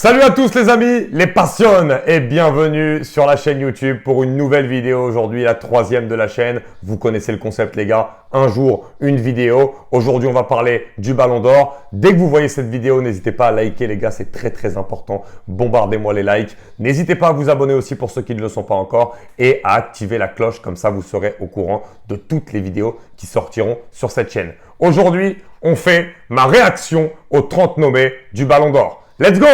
Salut à tous les amis, les passionnes et bienvenue sur la chaîne YouTube pour une nouvelle vidéo aujourd'hui, la troisième de la chaîne. Vous connaissez le concept les gars, un jour une vidéo. Aujourd'hui on va parler du Ballon d'Or. Dès que vous voyez cette vidéo, n'hésitez pas à liker les gars, c'est très important. Bombardez-moi les likes. N'hésitez pas à vous abonner aussi pour ceux qui ne le sont pas encore et à activer la cloche, comme ça vous serez au courant de toutes les vidéos qui sortiront sur cette chaîne. Aujourd'hui, on fait ma réaction aux 30 nommés du Ballon d'Or. Let's go!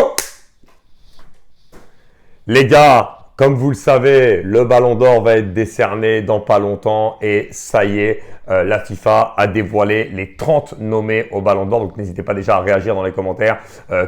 Les gars, comme vous le savez, le Ballon d'Or va être décerné dans pas longtemps et ça y est, la FIFA a dévoilé les 30 nommés au Ballon d'Or. Donc n'hésitez pas déjà à réagir dans les commentaires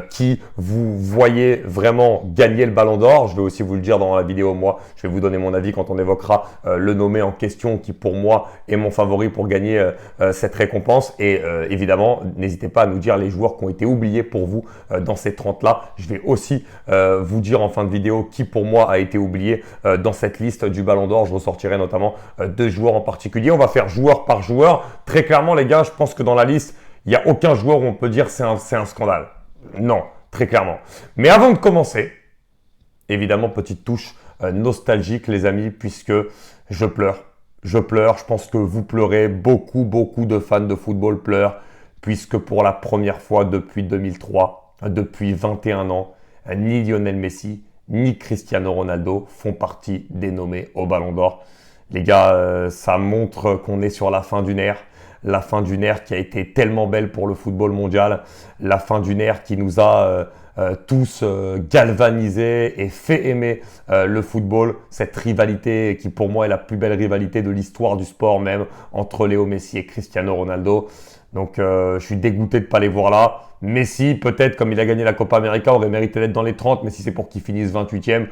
qui vous voyez vraiment gagner le Ballon d'Or. Je vais aussi vous le dire dans la vidéo, moi, je vais vous donner mon avis quand on évoquera le nommé en question qui pour moi est mon favori pour gagner cette récompense. Et évidemment, n'hésitez pas à nous dire les joueurs qui ont été oubliés pour vous dans ces 30-là. Je vais aussi vous dire en fin de vidéo qui pour moi a été oublié dans cette liste du Ballon d'Or. Je ressortirai notamment deux joueurs en particulier. On va faire joueur par joueur. Très clairement, les gars, je pense que dans la liste, il n'y a aucun joueur où on peut dire c'est un scandale. Non, très clairement. Mais avant de commencer, évidemment, petite touche nostalgique, les amis, puisque je pleure. Je pleure. Je pense que vous pleurez. Beaucoup de fans de football pleurent, puisque pour la première fois depuis 2003, depuis 21 ans, ni Lionel Messi, ni Cristiano Ronaldo font partie des nommés au Ballon d'Or. Les gars, ça montre qu'on est sur la fin d'une ère. La fin d'une ère qui a été tellement belle pour le football mondial. La fin d'une ère qui nous a tous galvanisés et fait aimer le football. Cette rivalité qui pour moi est la plus belle rivalité de l'histoire du sport même entre Léo Messi et Cristiano Ronaldo. Donc je suis dégoûté de ne pas les voir là. Messi, peut-être, comme il a gagné la Copa América, aurait mérité d'être dans les 30, mais si c'est pour qu'il finisse 28e,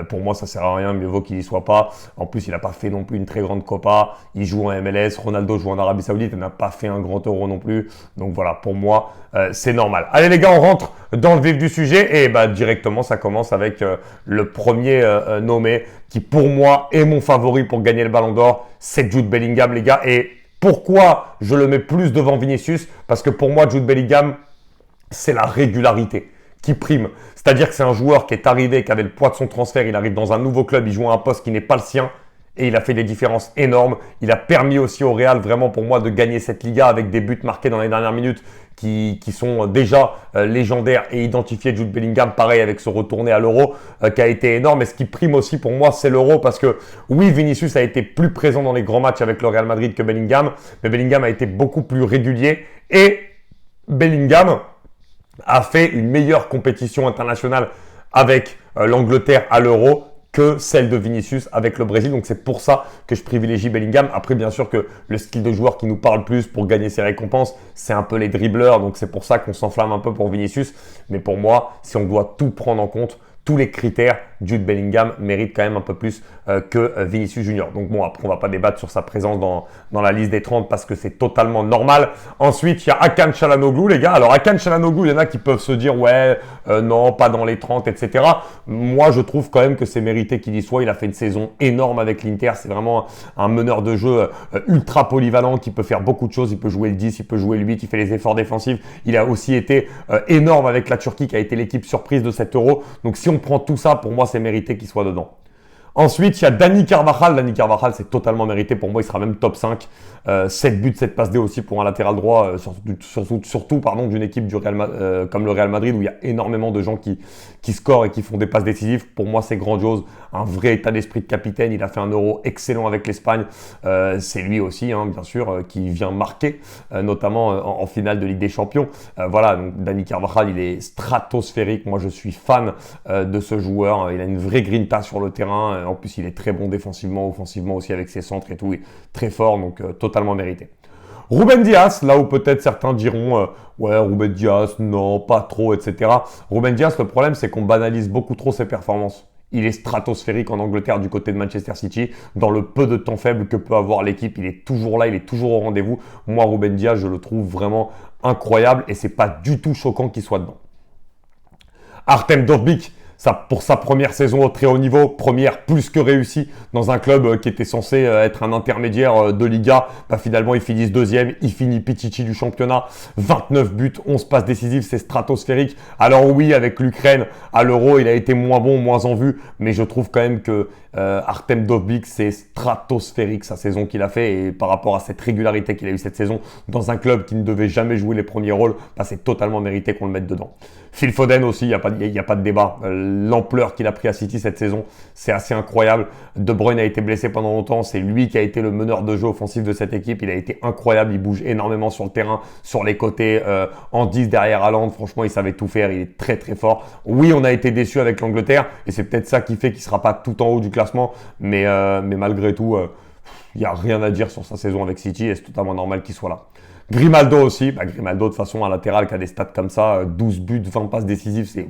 pour moi, ça sert à rien, mieux vaut qu'il y soit pas. En plus, il n'a pas fait non plus une très grande Copa. Il joue en MLS, Ronaldo joue en Arabie Saoudite, il n'a pas fait un grand Euro non plus. Donc voilà, pour moi, c'est normal. Allez les gars, on rentre dans le vif du sujet et directement, ça commence avec le premier nommé qui, pour moi, est mon favori pour gagner le Ballon d'Or. C'est Jude Bellingham, les gars. Et pourquoi je le mets plus devant Vinicius? Parce que pour moi, Jude Bellingham, c'est la régularité qui prime. C'est-à-dire que c'est un joueur qui est arrivé, qui avait le poids de son transfert, il arrive dans un nouveau club, il joue à un poste qui n'est pas le sien et il a fait des différences énormes. Il a permis aussi au Real vraiment pour moi de gagner cette Liga avec des buts marqués dans les dernières minutes qui sont déjà légendaires et identifiés. Jude Bellingham, pareil avec ce retourné à l'Euro qui a été énorme. Et ce qui prime aussi pour moi, c'est l'Euro parce que oui, Vinicius a été plus présent dans les grands matchs avec le Real Madrid que Bellingham, mais Bellingham a été beaucoup plus régulier et Bellingham a fait une meilleure compétition internationale avec l'Angleterre à l'Euro que celle de Vinicius avec le Brésil. Donc c'est pour ça que je privilégie Bellingham. Après, bien sûr que le style de joueur qui nous parle plus pour gagner ses récompenses, c'est un peu les dribbleurs. Donc c'est pour ça qu'on s'enflamme un peu pour Vinicius. Mais pour moi, si on doit tout prendre en compte, tous les critères, Jude Bellingham mérite quand même un peu plus que Vinicius Junior. Donc bon, après on va pas débattre sur sa présence dans la liste des 30 parce que c'est totalement normal. Ensuite, il y a Hakan Çalhanoğlu, les gars. Alors Hakan Çalhanoğlu, il y en a qui peuvent se dire ouais, non, pas dans les 30, etc. Moi, je trouve quand même que c'est mérité qu'il y soit. Il a fait une saison énorme avec l'Inter. C'est vraiment un meneur de jeu ultra polyvalent qui peut faire beaucoup de choses. Il peut jouer le 10, il peut jouer le 8, il fait les efforts défensifs. Il a aussi été énorme avec la Turquie qui a été l'équipe surprise de cet Euro. Donc si on prend tout ça, pour moi, c'est mérité qu'il soit dedans. Ensuite, il y a Dani Carvajal. Dani Carvajal, c'est totalement mérité. Pour moi, il sera même top 5. 7 buts, 7 passes D aussi pour un latéral droit, surtout d'une équipe comme le Real Madrid où il y a énormément de gens qui scorent et qui font des passes décisives. Pour moi, c'est grandiose. Un vrai état d'esprit de capitaine. Il a fait un Euro excellent avec l'Espagne. C'est lui aussi, hein, bien sûr, qui vient marquer, notamment en finale de Ligue des Champions. Voilà, donc Dani Carvajal, il est stratosphérique. Moi, je suis fan de ce joueur. Il a une vraie grinta sur le terrain. En plus, il est très bon défensivement, offensivement aussi avec ses centres et tout. Il est très fort, donc totalement mérité. Ruben Dias, là où peut-être certains diront ouais, Ruben Dias, non, pas trop, etc. Ruben Dias, le problème, c'est qu'on banalise beaucoup trop ses performances. Il est stratosphérique en Angleterre du côté de Manchester City. Dans le peu de temps faible que peut avoir l'équipe, il est toujours là, il est toujours au rendez-vous. Moi, Ruben Dias, je le trouve vraiment incroyable et c'est pas du tout choquant qu'il soit dedans. Artem Dovbyk, pour sa première saison au très haut niveau, première plus que réussie dans un club qui était censé être un intermédiaire de Liga. Bah, finalement, ils finissent deuxième, il finit Pichichi du championnat, 29 buts, 11 passes décisives, c'est stratosphérique. Alors oui, avec l'Ukraine, à l'Euro, il a été moins bon, moins en vue, mais je trouve quand même que Artem Dovbyk, c'est stratosphérique sa saison qu'il a fait, et par rapport à cette régularité qu'il a eu cette saison dans un club qui ne devait jamais jouer les premiers rôles, bah, c'est totalement mérité qu'on le mette dedans. Phil Foden aussi, il n'y a pas de débat. L'ampleur qu'il a pris à City cette saison, c'est assez incroyable. De Bruyne a été blessé pendant longtemps, c'est lui qui a été le meneur de jeu offensif de cette équipe. Il a été incroyable, il bouge énormément sur le terrain, sur les côtés, en 10 derrière Haaland. Franchement, il savait tout faire, il est très très fort. Oui, on a été déçus avec l'Angleterre, et c'est peut-être ça qui fait qu'il ne sera pas tout en haut du classement, mais malgré tout, il n'y a rien à dire sur sa saison avec City, et c'est totalement normal qu'il soit là. Grimaldo aussi, Grimaldo de toute façon un latéral qui a des stats comme ça, 12 buts, 20 passes décisives, c'est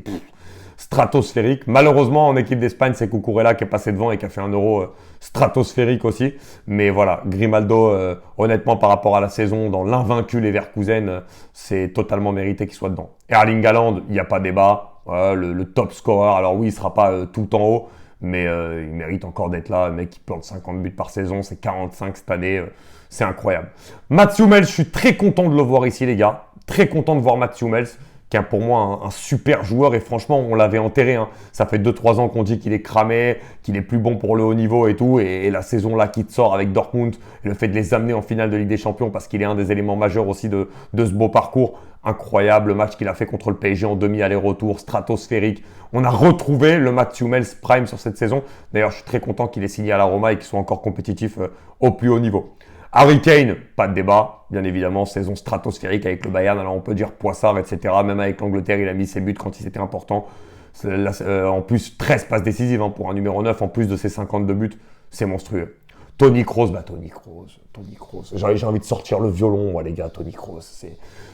stratosphérique. Malheureusement en équipe d'Espagne, c'est Cucurella qui est passé devant et qui a fait un Euro stratosphérique aussi. Mais voilà, Grimaldo, honnêtement par rapport à la saison, dans l'invaincu Leverkusen, c'est totalement mérité qu'il soit dedans. Erling Haaland, il n'y a pas débat, le top scorer, alors oui il ne sera pas tout en haut, mais il mérite encore d'être là. Le mec qui plante 50 buts par saison, c'est 45 cette année. C'est incroyable. Mats Hummels, je suis très content de le voir ici, les gars. Très content de voir Mats Hummels, qui est pour moi un super joueur. Et franchement, on l'avait enterré. Ça fait 2-3 ans qu'on dit qu'il est cramé, qu'il est plus bon pour le haut niveau et tout. Et la saison là qui sort avec Dortmund, et le fait de les amener en finale de Ligue des Champions, parce qu'il est un des éléments majeurs aussi de ce beau parcours. Incroyable, le match qu'il a fait contre le PSG en demi aller-retour, stratosphérique. On a retrouvé le Mats Hummels prime sur cette saison. D'ailleurs, je suis très content qu'il ait signé à la Roma et qu'il soit encore compétitif au plus haut niveau. Harry Kane, pas de débat, bien évidemment, saison stratosphérique avec le Bayern, alors on peut dire Poissard, etc. Même avec l'Angleterre, il a mis ses buts quand il était important. En plus, 13 passes décisives pour un numéro 9, en plus de ses 52 buts, c'est monstrueux. Toni Kroos, Toni Kroos. J'ai envie de sortir le violon, moi, les gars, Toni Kroos.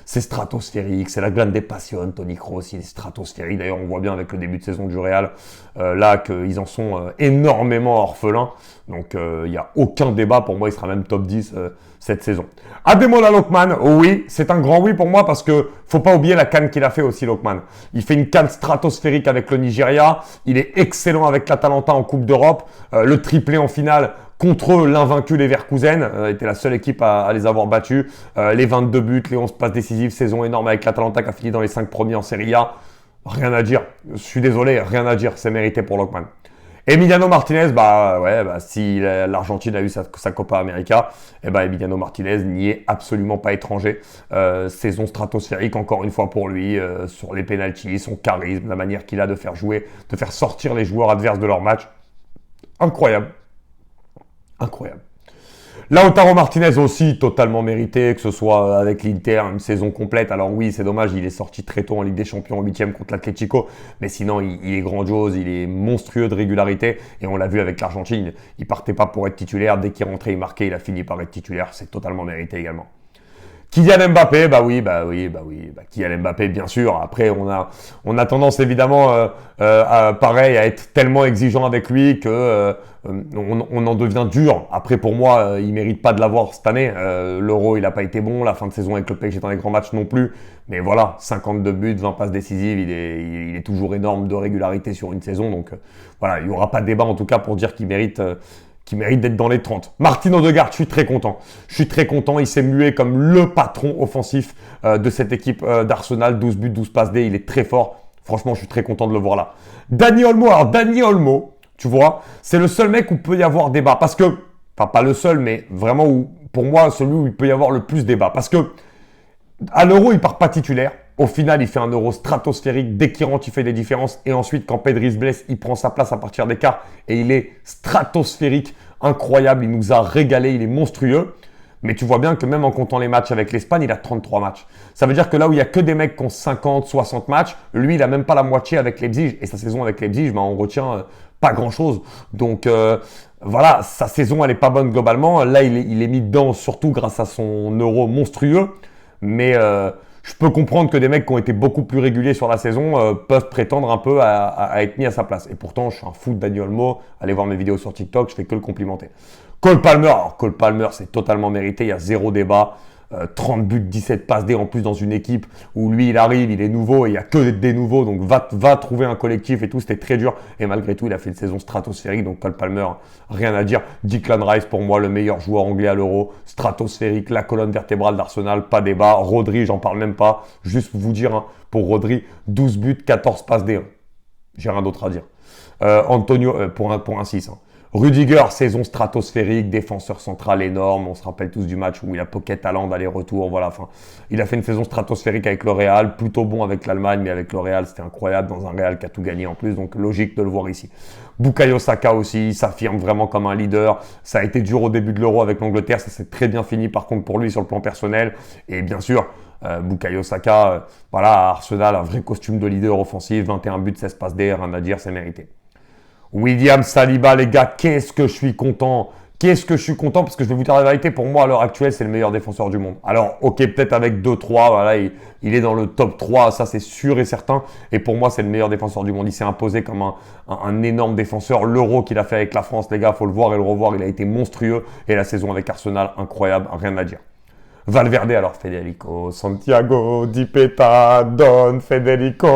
C'est stratosphérique, c'est la glande des passions, Toni Kroos, il est stratosphérique. D'ailleurs, on voit bien avec le début de saison du Real, là, qu'ils en sont énormément orphelins. Donc, il n'y a aucun débat. Pour moi, il sera même top 10 cette saison. Ademola Lookman, oui, c'est un grand oui pour moi parce que faut pas oublier la CAN qu'il a fait aussi, Lookman. Il fait une CAN stratosphérique avec le Nigeria. Il est excellent avec l'Atalanta en Coupe d'Europe. Le triplé en finale contre l'invaincu Leverkusen, était la seule équipe à les avoir battus. Les 22 buts, les 11 passes décisives, saison énorme avec l'Atalanta qui a fini dans les 5 premiers en Serie A. Rien à dire. Je suis désolé, rien à dire. C'est mérité pour Lookman. Emiliano Martinez, si l'Argentine a eu sa Copa América, Emiliano Martinez n'y est absolument pas étranger. Saison stratosphérique encore une fois pour lui, sur les pénaltys, son charisme, la manière qu'il a de faire jouer, de faire sortir les joueurs adverses de leur match. Incroyable. Incroyable. Lautaro Martinez aussi, totalement mérité, que ce soit avec l'Inter, une saison complète. Alors oui, c'est dommage, il est sorti très tôt en Ligue des Champions, en 8e contre l'Atlético. Mais sinon, il est grandiose, il est monstrueux de régularité. Et on l'a vu avec l'Argentine, il partait pas pour être titulaire. Dès qu'il rentrait, il marquait, il a fini par être titulaire. C'est totalement mérité également. Kylian Mbappé, Kylian Mbappé, bien sûr. Après, on a tendance évidemment, à être tellement exigeant avec lui que on en devient dur. Après, pour moi, il mérite pas de l'avoir cette année. L'Euro, il a pas été bon. La fin de saison avec le PSG dans les grands matchs non plus. Mais voilà, 52 buts, 20 passes décisives, il est toujours énorme de régularité sur une saison. Donc voilà, il y aura pas de débat en tout cas pour dire qu'il mérite d'être dans les 30. Martin Odegaard, je suis très content. Il s'est mué comme le patron offensif de cette équipe d'Arsenal. 12 buts, 12 passes D, il est très fort. Franchement, je suis très content de le voir là. Dani Olmo, tu vois, c'est le seul mec où peut y avoir débat. Parce que, enfin pas le seul, mais vraiment où, pour moi, celui où il peut y avoir le plus débat. Parce que, à l'Euro, il part pas titulaire. Au final, il fait un Euro stratosphérique. Dès qu'il rentre, il fait des différences. Et ensuite, quand Pedri se blesse, il prend sa place à partir des quarts. Et il est stratosphérique, incroyable. Il nous a régalé, il est monstrueux. Mais tu vois bien que même en comptant les matchs avec l'Espagne, il a 33 matchs. Ça veut dire que là où il n'y a que des mecs qui ont 50, 60 matchs, lui, il n'a même pas la moitié avec Leipzig. Et sa saison avec Leipzig, on retient pas grand-chose. Donc voilà, sa saison, elle n'est pas bonne globalement. Là, il est mis dedans surtout grâce à son Euro monstrueux. Mais je peux comprendre que des mecs qui ont été beaucoup plus réguliers sur la saison peuvent prétendre un peu à être mis à sa place. Et pourtant, je suis un fou de Dani Olmo. Allez voir mes vidéos sur TikTok, je fais que le complimenter. Cole Palmer, c'est totalement mérité, il y a zéro débat. 30 buts, 17 passes D en plus dans une équipe où lui il arrive, il est nouveau et il n'y a que des nouveaux, donc va trouver un collectif et tout, c'était très dur et malgré tout il a fait une saison stratosphérique, donc Cole Palmer, rien à dire. Declan Rice pour moi le meilleur joueur anglais à l'Euro, stratosphérique, la colonne vertébrale d'Arsenal, pas débat. Rodri, j'en parle même pas, juste vous dire hein, pour Rodri, 12 buts, 14 passes D, j'ai rien d'autre à dire. Antonio, pour un 6. Hein. Rudiger, saison stratosphérique, défenseur central énorme. On se rappelle tous du match où il a pocket talent d'aller-retour. Voilà, enfin, il a fait une saison stratosphérique avec le Real, plutôt bon avec l'Allemagne, mais avec le Real, c'était incroyable dans un Real qui a tout gagné en plus. Donc logique de le voir ici. Bukayo Saka aussi, il s'affirme vraiment comme un leader. Ça a été dur au début de l'Euro avec l'Angleterre, ça s'est très bien fini par contre pour lui sur le plan personnel. Et bien sûr, Bukayo Saka, voilà, à Arsenal, un vrai costume de leader offensif, 21 buts, 16 passes D, rien à dire, c'est mérité. William Saliba, les gars, qu'est-ce que je suis content. Qu'est-ce que je suis content parce que je vais vous dire la vérité, pour moi à l'heure actuelle, c'est le meilleur défenseur du monde. Alors, ok, peut-être avec 2-3, voilà, il est dans le top 3, ça c'est sûr et certain. Et pour moi, c'est le meilleur défenseur du monde. Il s'est imposé comme un énorme défenseur. L'Euro qu'il a fait avec la France, les gars, faut le voir et le revoir, il a été monstrueux. Et la saison avec Arsenal, incroyable, rien à dire. Valverde, alors Federico, Santiago, Di Peta, Don, Federico.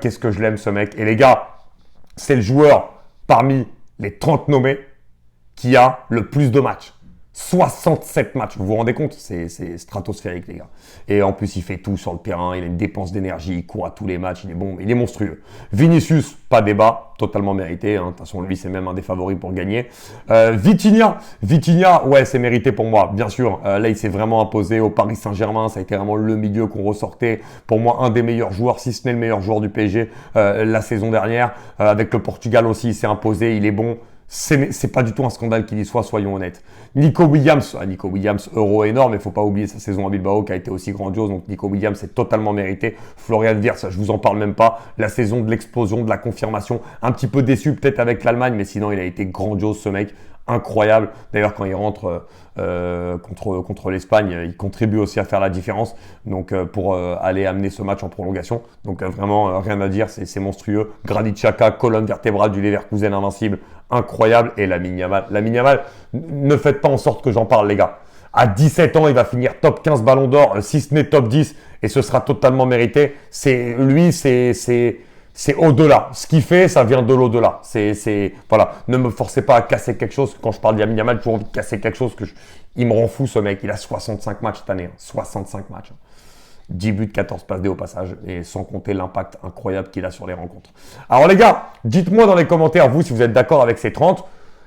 Qu'est-ce que je l'aime ce mec. Et les gars, c'est le joueur parmi les 30 nommés qui a le plus de matchs. 67 matchs, vous vous rendez compte? C'est stratosphérique les gars. Et en plus il fait tout sur le terrain, il a une dépense d'énergie, il court à tous les matchs, il est bon, il est monstrueux. Vinicius, pas débat, totalement mérité, hein. De toute façon lui c'est même un des favoris pour gagner. Vitinha, ouais c'est mérité pour moi, bien sûr. Là il s'est vraiment imposé au Paris Saint-Germain, ça a été vraiment le milieu qu'on ressortait. Pour moi un des meilleurs joueurs, si ce n'est le meilleur joueur du PSG la saison dernière. Avec le Portugal aussi il s'est imposé, il est bon. C'est pas du tout un scandale qu'il y soit, soyons honnêtes. Nico Williams, euro énorme, il faut pas oublier sa saison à Bilbao qui a été aussi grandiose, donc Nico Williams c'est totalement mérité. Florian Wirtz, je vous en parle même pas. La saison de l'explosion, de la confirmation, un petit peu déçu peut-être avec l'Allemagne, mais sinon il a été grandiose ce mec. Incroyable. D'ailleurs, quand il rentre contre l'Espagne, il contribue aussi à faire la différence. Donc, pour aller amener ce match en prolongation. Donc, vraiment, rien à dire. C'est monstrueux. Granit Xhaka, colonne vertébrale du Leverkusen invincible. Incroyable. Et Lamine Yamal, ne faites pas en sorte que j'en parle, les gars. À 17 ans, il va finir top 15 Ballon d'Or, si ce n'est top 10. Et ce sera totalement mérité. C'est au-delà. Ce qu'il fait, ça vient de l'au-delà. Voilà. Ne me forcez pas à casser quelque chose. Quand je parle d'Lamine Yamal, j'ai toujours envie de casser quelque chose il me rend fou, ce mec. Il a 65 matchs cette année. 65 matchs. 10 buts, 14 passes D au passage. Et sans compter l'impact incroyable qu'il a sur les rencontres. Alors, les gars, dites-moi dans les commentaires, vous, si vous êtes d'accord avec ces 30.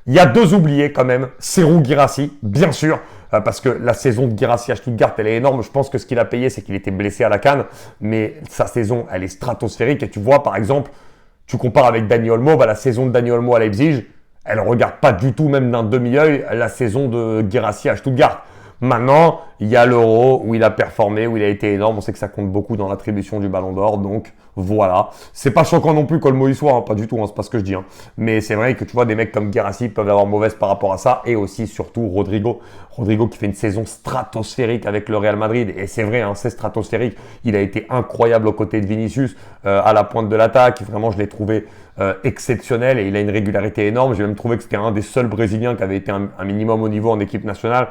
Il y a deux oubliés quand même. Serhou Guirassy, bien sûr. Parce que la saison de Guirassy à Stuttgart, elle est énorme. Je pense que ce qu'il a payé, c'est qu'il était blessé à la canne. Mais sa saison, elle est stratosphérique. Et tu vois, par exemple, tu compares avec Dani Olmo, la saison de Dani Olmo à Leipzig, elle ne regarde pas du tout, même d'un demi-œil, la saison de Guirassy à Stuttgart. Maintenant, il y a l'Euro où il a performé, où il a été énorme. On sait que ça compte beaucoup dans l'attribution du Ballon d'Or. Donc, voilà. C'est pas choquant non plus qu'Olmo y soit, hein, pas du tout, hein, c'est pas ce que je dis. Hein. Mais c'est vrai que tu vois, des mecs comme Guirassy peuvent avoir mauvaise par rapport à ça. Et aussi, surtout, Rodrigo. Rodrigo qui fait une saison stratosphérique avec le Real Madrid. Et c'est vrai, hein, c'est stratosphérique. Il a été incroyable aux côtés de Vinicius, à la pointe de l'attaque. Vraiment, je l'ai trouvé exceptionnel et il a une régularité énorme. J'ai même trouvé que c'était un des seuls Brésiliens qui avait été un minimum au niveau en équipe nationale.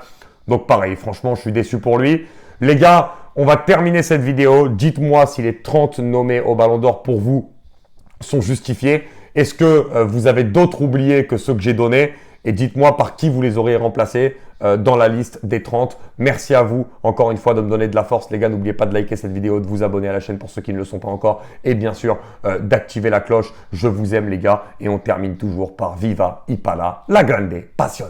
Donc pareil, franchement, je suis déçu pour lui. Les gars, on va terminer cette vidéo. Dites-moi si les 30 nommés au Ballon d'Or pour vous sont justifiés. Est-ce que vous avez d'autres oubliés que ceux que j'ai donnés? Et dites-moi par qui vous les auriez remplacés dans la liste des 30. Merci à vous, encore une fois, de me donner de la force. Les gars, n'oubliez pas de liker cette vidéo, de vous abonner à la chaîne pour ceux qui ne le sont pas encore. Et bien sûr, d'activer la cloche. Je vous aime, les gars. Et on termine toujours par Viva Ipala, la grande passion.